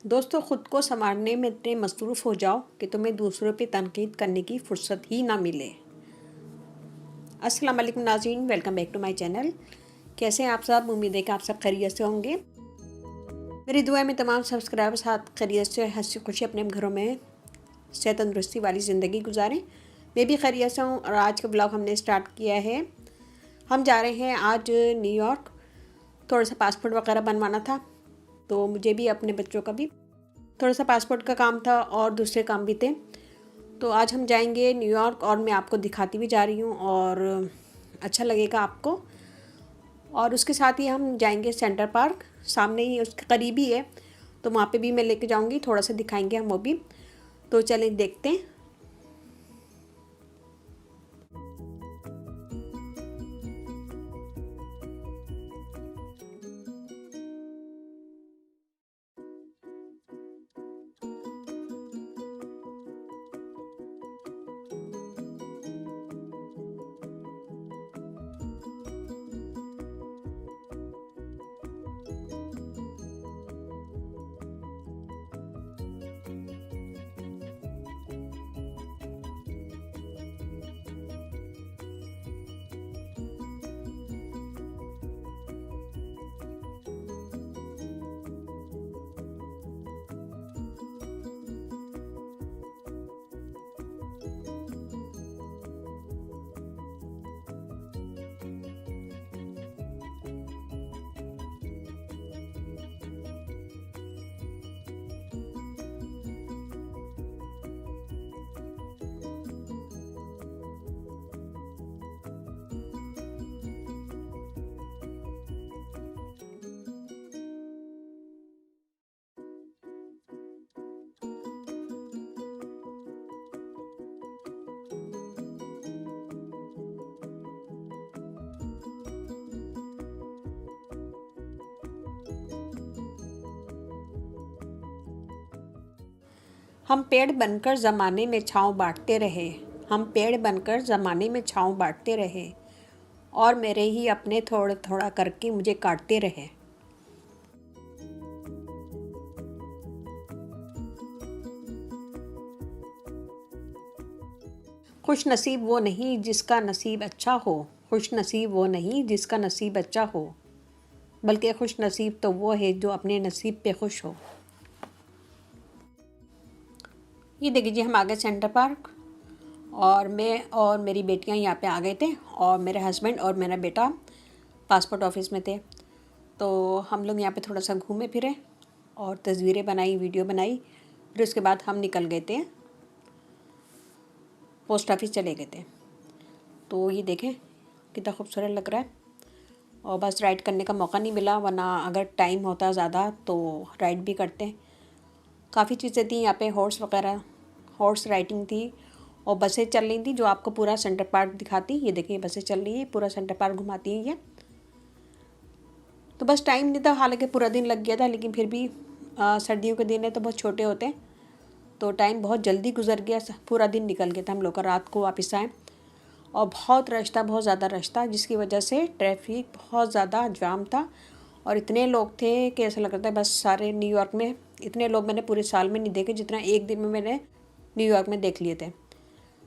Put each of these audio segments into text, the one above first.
दोस्तों, खुद को संवारने में इतने मसरूफ़ हो जाओ कि तुम्हें दूसरों पे तनकीद करने की फुर्सत ही ना मिले। अस्सलाम वालेकुम नाज़रीन, welcome back to my channel. कैसे हैं आप सब? उम्मीद है कि आप सब खैरियत से होंगे। मेरी दुआ में तमाम सब्सक्राइबर्स साथ खैरियत से हंसी खुशी अपने घरों में सेहत तंदुरुस्ती वाली ज़िंदगी गुजारें। मैं भी खैरियत से हूँ और आज का ब्लॉग हमने स्टार्ट किया है। हम जा रहे हैं आज न्यूयॉर्क। थोड़ा सा पासपोर्ट वगैरह बनवाना था, तो मुझे भी अपने बच्चों का भी थोड़ा सा पासपोर्ट का काम था और दूसरे काम भी थे। तो आज हम जाएंगे न्यूयॉर्क और मैं आपको दिखाती भी जा रही हूँ और अच्छा लगेगा आपको। और उसके साथ ही हम जाएंगे सेंटर पार्क, सामने ही उसके करीब ही है, तो वहाँ पे भी मैं लेके जाऊँगी, थोड़ा सा दिखाएंगे हम वो भी। तो चलें देखते हैं। हम पेड़ बनकर ज़माने में छाँव बांटते रहे। हम पेड़ बनकर ज़माने में छाँव बांटते रहे और मेरे ही अपने थोड़ा थोड़ा करके मुझे काटते रहे। खुश नसीब वो नहीं जिसका नसीब अच्छा हो। खुश नसीब वो नहीं जिसका नसीब अच्छा हो, बल्कि खुश नसीब तो वो है जो अपने नसीब पे खुश हो। ये देखिए जी, हम आ गए सेंटर पार्क और मैं और मेरी बेटियां यहाँ पे आ गए थे और मेरे हस्बैंड और मेरा बेटा पासपोर्ट ऑफिस में थे। तो हम लोग यहाँ पे थोड़ा सा घूमे फिरे और तस्वीरें बनाई, वीडियो बनाई। फिर उसके बाद हम निकल गए थे, पोस्ट ऑफिस चले गए थे। तो ये देखें कितना खूबसूरत लग रहा है। और बस राइड करने का मौका नहीं मिला, वरना अगर टाइम होता ज़्यादा तो राइड भी करते। काफ़ी चीज़ें थी यहाँ पे, हॉर्स वगैरह, हॉर्स राइडिंग थी और बसें चल रही थी जो आपको पूरा सेंटर पार्क दिखाती। ये देखिए बसें चल रही है, पूरा सेंटर पार्क घुमाती है ये। तो बस टाइम नहीं था, हालांकि पूरा दिन लग गया था, लेकिन फिर भी सर्दियों के दिन है तो बहुत छोटे होते हैं, तो टाइम बहुत जल्दी गुजर गया। पूरा दिन निकल गया था हम लोग का, रात को वापस आए। और बहुत रश था, बहुत ज़्यादा रश था, जिसकी वजह से ट्रैफिक बहुत ज़्यादा जाम था और इतने लोग थे कि ऐसा लग रहा था बस सारे न्यूयॉर्क में इतने लोग मैंने पूरे साल में नहीं देखे जितना एक दिन में मैंने न्यूयॉर्क में देख लिए थे।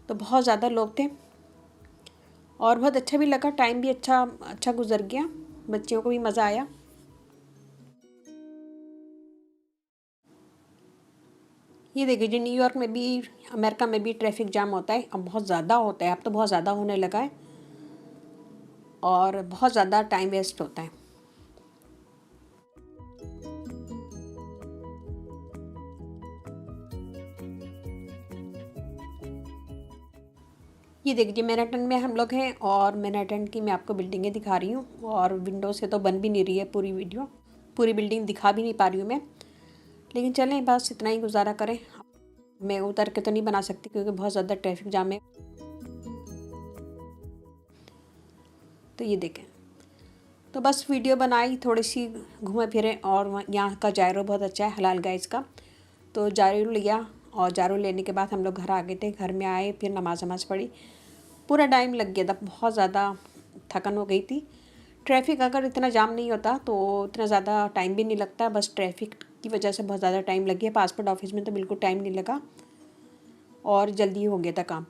तो बहुत ज़्यादा लोग थे और बहुत अच्छा भी लगा, टाइम भी अच्छा अच्छा गुजर गया, बच्चियों को भी मज़ा आया। ये देखिए जी, न्यूयॉर्क में भी, अमेरिका में भी ट्रैफिक जाम होता है, अब बहुत ज़्यादा होता है, अब तो बहुत ज़्यादा होने लगा है और बहुत ज़्यादा टाइम वेस्ट होता है। ये देखिए मैनहट्टन में हम लोग हैं और मैनहट्टन की मैं आपको बिल्डिंगें दिखा रही हूँ और विंडो से तो बन भी नहीं रही है पूरी वीडियो, पूरी बिल्डिंग दिखा भी नहीं पा रही हूँ मैं, लेकिन चलें बस इतना ही गुजारा करें। मैं उतर के तो नहीं बना सकती क्योंकि बहुत ज़्यादा ट्रैफिक जाम है। तो ये देखें, तो बस वीडियो बनाई, थोड़ी सी घूमे फिरे और यहाँ का जायरो बहुत अच्छा है, हलाल गाइस का। तो जायरो लिया और जायरो लेने के बाद हम लोग घर आ गए थे। घर में आए, फिर नमाज वमाज़ पढ़ी, पूरा टाइम लग गया था, बहुत ज़्यादा थकन हो गई थी। ट्रैफिक अगर इतना जाम नहीं होता तो इतना ज़्यादा टाइम भी नहीं लगता, बस ट्रैफिक की वजह से बहुत ज़्यादा टाइम लग गया। पासपोर्ट ऑफिस में तो बिल्कुल टाइम नहीं लगा और जल्दी हो गया था काम।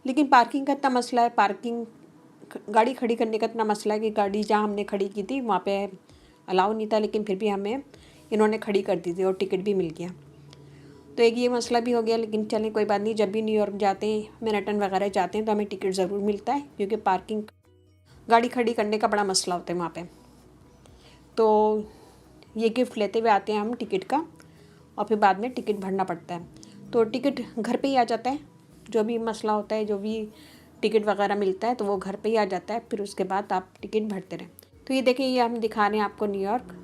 लेकिन पार्किंग का इतना मसला है, पार्किंग गाड़ी खड़ी करने का इतना मसला है कि गाड़ी जहाँ हमने खड़ी की थी वहाँ पे अलाउ नहीं था, लेकिन फिर भी हमें इन्होंने खड़ी कर दी थी और टिकट भी मिल गया। तो एक ये मसला भी हो गया, लेकिन चलें कोई बात नहीं। जब भी न्यूयॉर्क जाते हैं, मैनहट्टन वगैरह जाते हैं तो हमें टिकट ज़रूर मिलता है, क्योंकि पार्किंग गाड़ी खड़ी करने का बड़ा मसला होता है वहाँ पे। तो ये गिफ्ट लेते हुए आते हैं हम टिकट का, और फिर बाद में टिकट भरना पड़ता है। तो टिकट घर पे ही आ जाता है, जो भी मसला होता है, जो भी टिकट वगैरह मिलता है तो वो घर पे ही आ जाता है। फिर उसके बाद आप टिकट भरते रहें। तो ये देखिए, ये हम दिखा रहे हैं आपको न्यूयॉर्क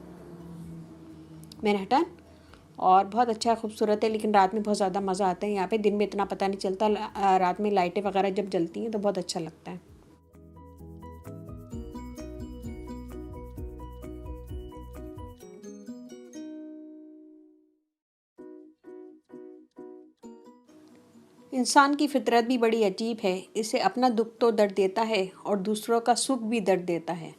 मैनहट्टन, और बहुत अच्छा खूबसूरत है। लेकिन रात में बहुत ज़्यादा मज़ा आता है यहाँ पे, दिन में इतना पता नहीं चलता। रात में लाइटें वगैरह जब जलती हैं तो बहुत अच्छा लगता है। इंसान की फितरत भी बड़ी अजीब है, इसे अपना दुख तो दर्द देता है और दूसरों का सुख भी दर्द देता है।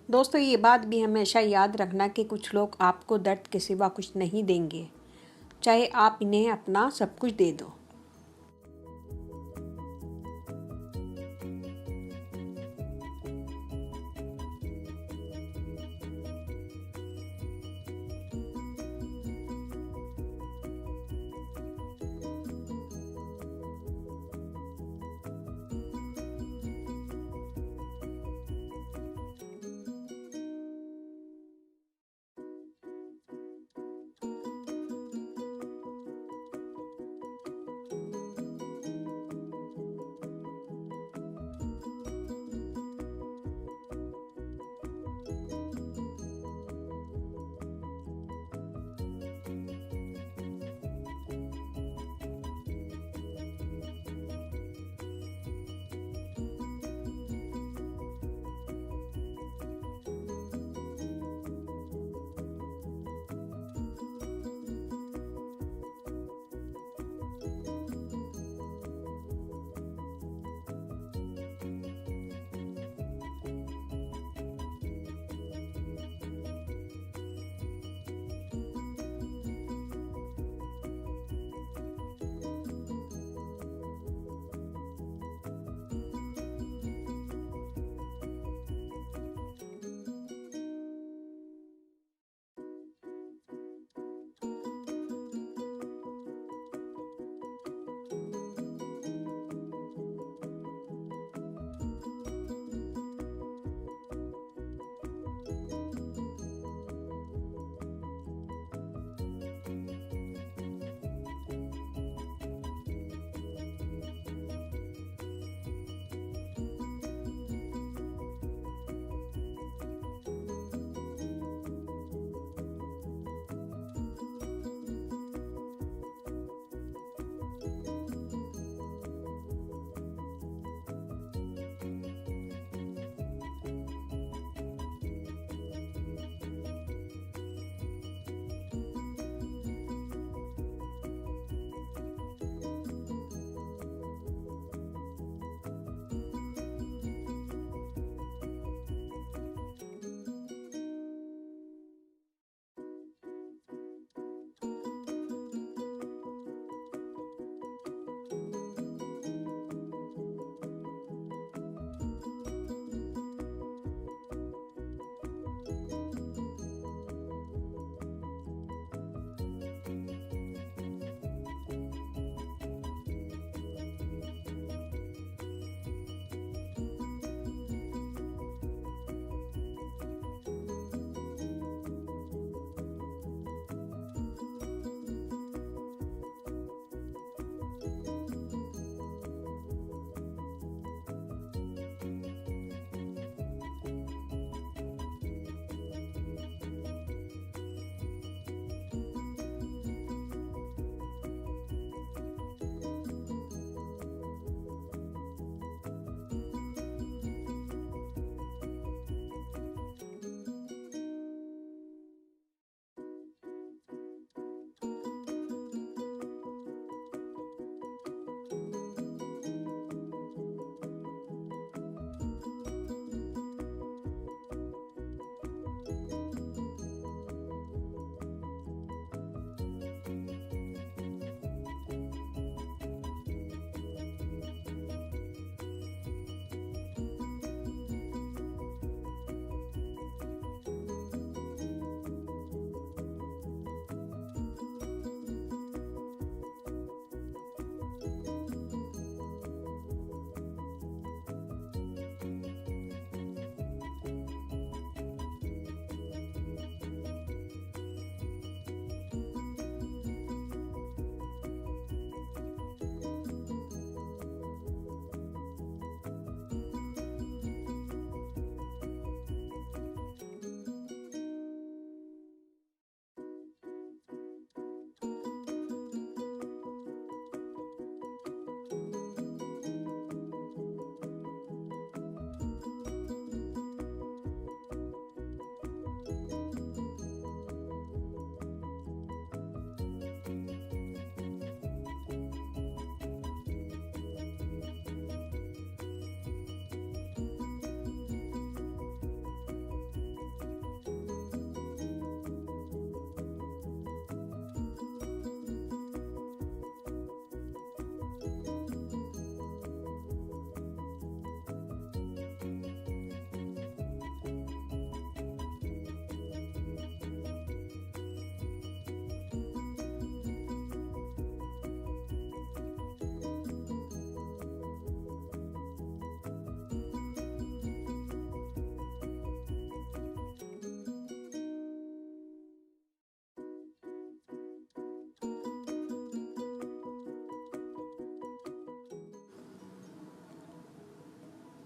दोस्तों, ये बात भी हमेशा याद रखना कि कुछ लोग आपको दर्द के सिवा कुछ नहीं देंगे, चाहे आप इन्हें अपना सब कुछ दे दो।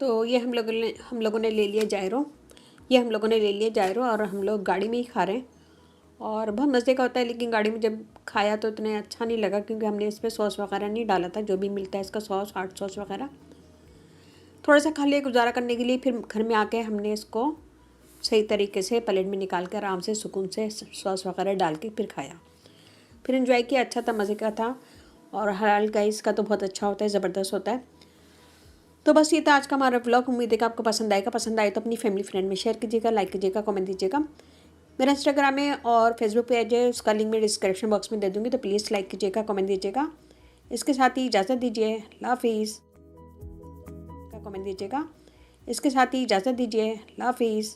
तो ये हम लोगों ने ले लिया जायरो। ये हम लोगों ने ले लिया जायरो और हम लोग गाड़ी में ही खा रहे हैं और बहुत मज़े का होता है। लेकिन गाड़ी में जब खाया तो इतना अच्छा नहीं लगा क्योंकि हमने इस पर सॉस वगैरह नहीं डाला था, जो भी मिलता है इसका सॉस, हॉट सॉस वगैरह। थोड़ा सा खा लिया गुजारा करने के लिए। फिर घर में आके हमने इसको सही तरीके से प्लेट में निकाल कर आराम से सुकून से सॉस वगैरह डाल के फिर खाया, फिर एंजॉय किया। अच्छा था, मज़े का था। और हलाल गाइस का तो बहुत अच्छा होता है, ज़बरदस्त होता है। तो बस ये था आज का हमारा व्लॉग। उम्मीद है कि आपको पसंद आएगा। पसंद आए तो अपनी फैमिली फ्रेंड में शेयर कीजिएगा, लाइक कीजिएगा, कमेंट दीजिएगा। मेरा इंस्टाग्राम में और फेसबुक पेज है, उसका लिंक मैं डिस्क्रिप्शन बॉक्स में दे दूँगी, तो प्लीज़ लाइक कीजिएगा, कमेंट दीजिएगा। इसके साथ ही इजाज़त दीजिए, अल्लाह हाफिज़। कमेंट दीजिएगा। इसके साथ ही इजाज़त दीजिए, अल्लाह हाफिज़।